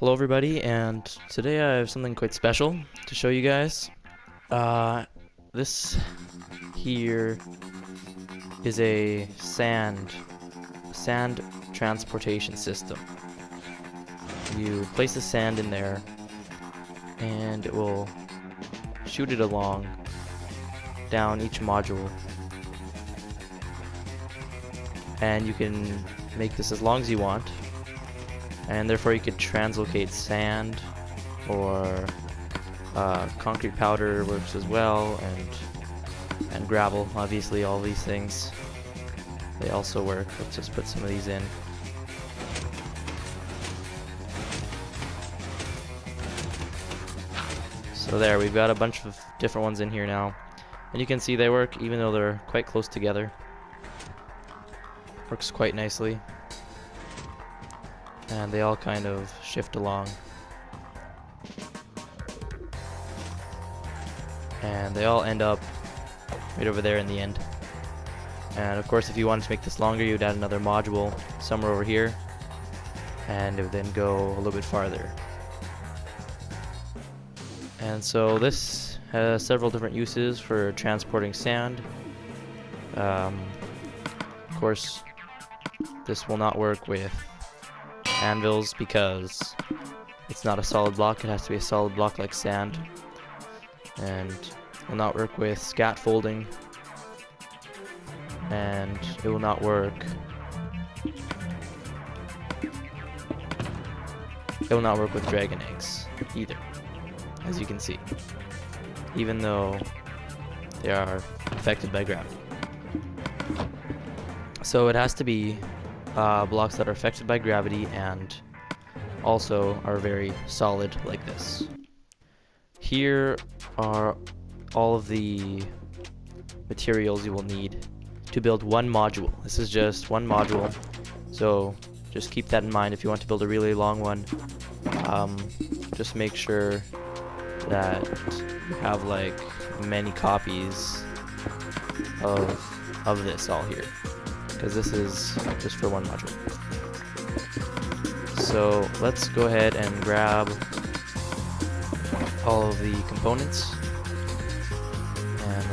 Hello everybody, and today I have something quite special to show you guys. This here is a sand transportation system. You place the sand in there and it will shoot it along down each module, and you can make this as long as you want, and therefore you could translocate sand or concrete powder works as well, and gravel. Obviously, all these things, they also work. Let's just put some of these in. So there, we've got a bunch of different ones in here now, and you can see they work even though they're quite close together. Works quite nicely, and they all kind of shift along, and they all end up right over there in the end. And of course, if you wanted to make this longer, you'd add another module somewhere over here, and it would then go a little bit farther. And so this has several different uses for transporting sand. Of course, this will not work with anvils because it's not a solid block. It has to be a solid block like sand. And will not work with scaffolding, and it will not work with dragon eggs either, as you can see, even though they are affected by gravity. So it has to be blocks that are affected by gravity and also are very solid like this. Here are all of the materials you will need to build one module. This is just one module, so just keep that in mind if you want to build a really long one. Just make sure that you have like many copies of this all here, because this is just for one module. So let's go ahead and grab all of the components, and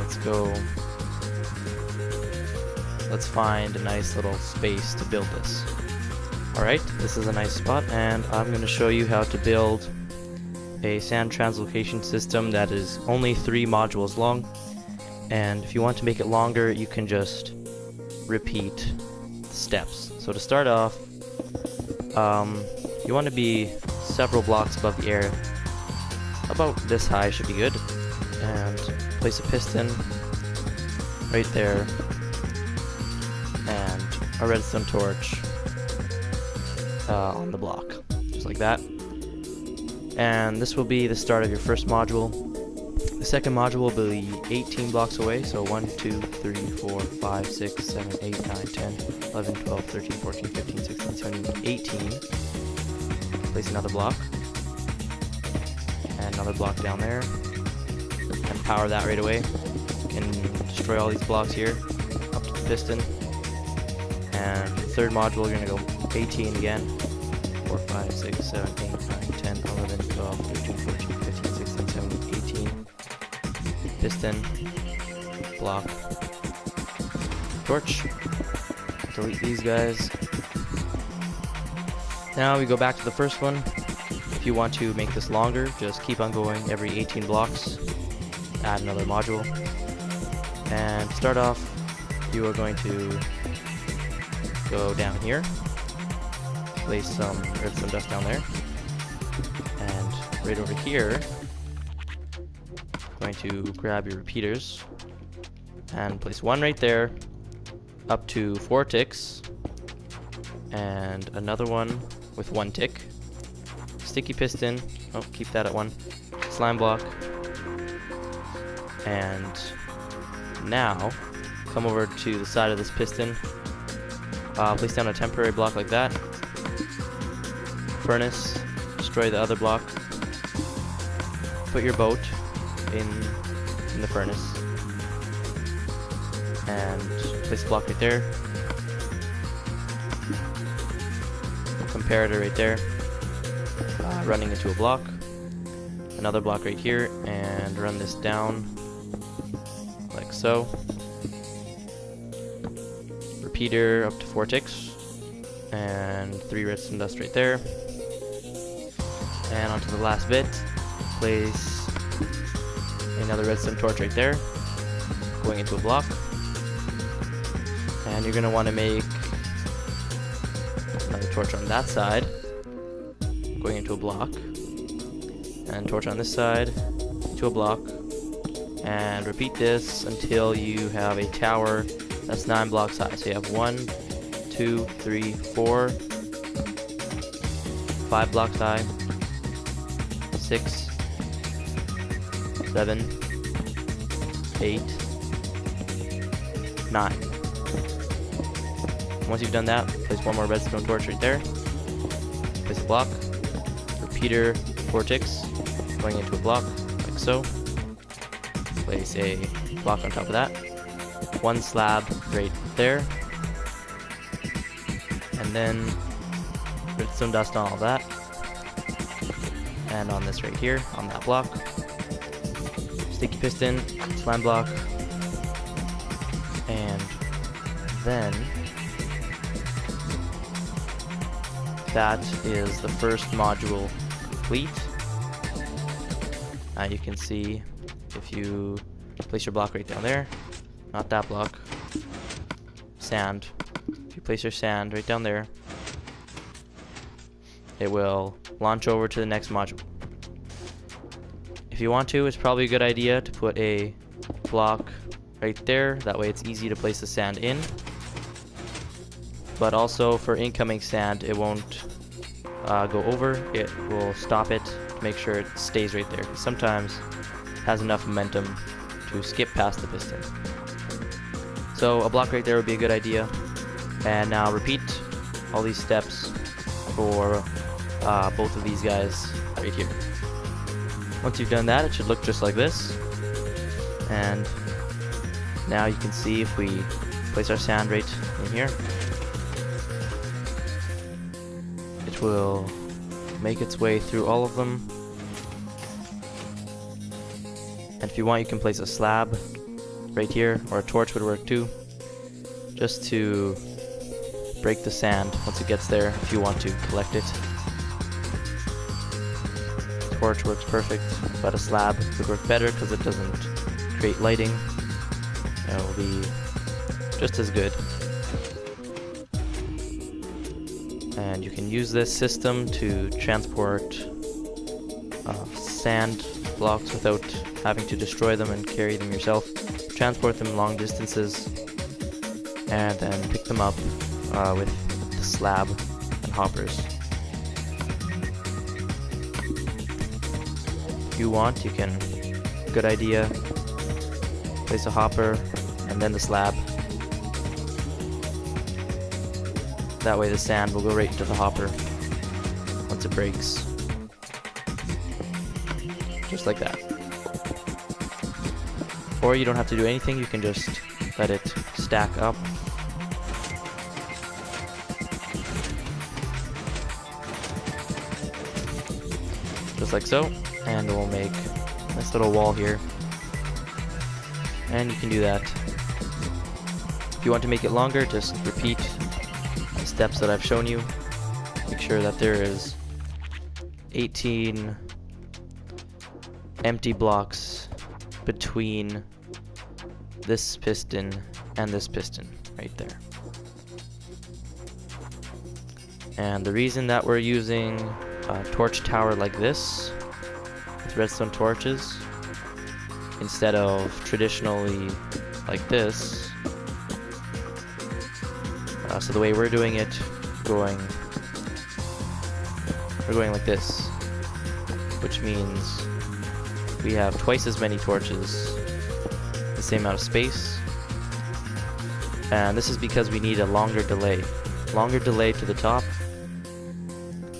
let's find a nice little space to build this. Alright, this is a nice spot, and I'm going to show you how to build a sand translocation system that is only 3 modules long. And if you want to make it longer, you can just repeat the steps. So to start off, you want to be several blocks above the air. About this high should be good, and place a piston right there and a redstone torch on the block, just like that. And this will be the start of your first module. The second module will be 18 blocks away, so 1, 2, 3, 4, 5, 6, 7, 8, 9, 10, 11, 12, 13, 14, 15, 16, 17, 18. Place another block, and another block down there, and power that right away. You can destroy all these blocks here up to the piston. And the third module, you're going to go 18 again. 4, 5, 6, 7, 8, 9, 10, 11, 12, 13, 14, 15, 16, 17, 18. Piston, block, torch. Delete these guys. Now we go back to the first one. If you want to make this longer, just keep on going every 18 blocks. Add another module. And to start off, you are going to go down here. Place some redstone dust down there. And right over here, going to grab your repeaters and place one right there, up to 4 ticks, and another one with 1 tick. Sticky piston, oh, keep that at 1. Slime block, and now come over to the side of this piston, place down a temporary block like that. Furnace, destroy the other block. Put your boat in the furnace, and place the block right there. Comparator right there. running into a block, another block right here, and run this down like so. Repeater up to 4 ticks, and 3 redstone dust right there. And onto the last bit, place another redstone torch right there, going into a block. And you're going to want to make another torch on that side, going into a block, and torch on this side, into a block, and repeat this until you have a tower that's 9 blocks high. So you have 1, 2, 3, 4, 5 blocks high, 6, 7, 8, 9. Once you've done that, place one more redstone torch right there. Place a block. Repeater 4 ticks, going into a block, like so. Place a block on top of that. 1 slab right there. And then redstone dust on all that. And on this right here, on that block. Sticky piston, slime block. And then that is the first module complete. You can see if you place your block right down there, not that block, sand. If you place your sand right down there, it will launch over to the next module. If you want to, it's probably a good idea to put a block right there, that way it's easy to place the sand in. But also for incoming sand, it won't go over, it will stop it to make sure it stays right there. Sometimes it has enough momentum to skip past the piston. So a block right there would be a good idea. And now repeat all these steps for both of these guys right here. Once you've done that, it should look just like this. And now you can see if we place our sand right in here, it will make its way through all of them. And if you want, you can place a slab right here, or a torch would work too, just to break the sand once it gets there if you want to collect it. Torch works perfect, but a slab would work better because it doesn't create lighting. It will be just as good. And you can use this system to transport sand blocks without having to destroy them and carry them yourself. Transport them long distances and then pick them up with the slab and hoppers. If you want, you can, good idea, place a hopper and then the slab. That way the sand will go right into the hopper once it breaks. Just like that. Or you don't have to do anything, you can just let it stack up. Just like so. And we'll make this little wall here. And you can do that. If you want to make it longer, just repeat the steps that I've shown you. Make sure that there is 18 empty blocks between this piston and this piston right there. And the reason that we're using a torch tower like this with redstone torches instead of traditionally like this, so the way we're doing it, we're going like this, which means we have twice as many torches, the same amount of space, and this is because we need a longer delay to the top.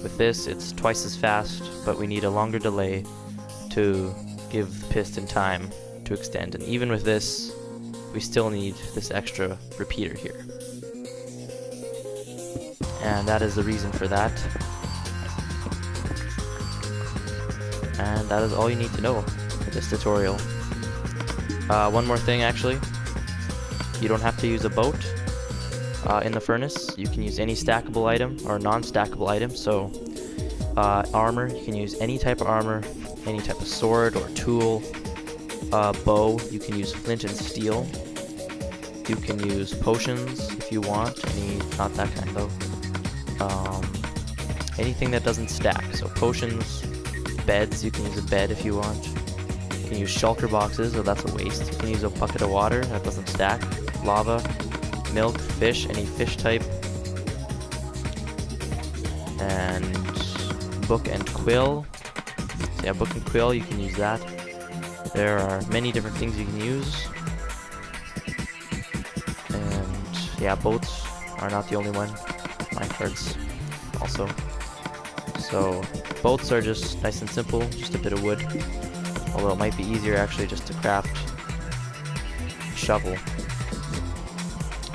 With this, it's twice as fast, but we need a longer delay to give the piston time to extend. And even with this, we still need this extra repeater here. And that is the reason for that. And that is all you need to know for this tutorial. One more thing actually, you don't have to use a boat in the furnace. You can use any stackable item or non-stackable item. So armor, you can use any type of armor, any type of sword or tool. Bow, you can use flint and steel. You can use potions if you want, not that kind though. Anything that doesn't stack, so potions, beds, you can use a bed if you want. You can use shulker boxes, so that's a waste. You can use a bucket of water, that doesn't stack. Lava, milk, fish, any fish type. And book and quill. So yeah, book and quill, you can use that. There are many different things you can use. And yeah, boats are not the only one. Minecarts also. So boats are just nice and simple, just a bit of wood. Although it might be easier actually just to craft a shovel.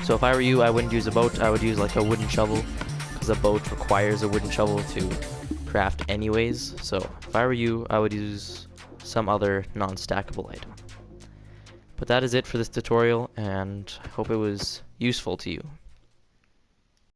So if I were you, I wouldn't use a boat, I would use like a wooden shovel, because a boat requires a wooden shovel to craft anyways. So if I were you, I would use some other non-stackable item. But that is it for this tutorial, and I hope it was useful to you.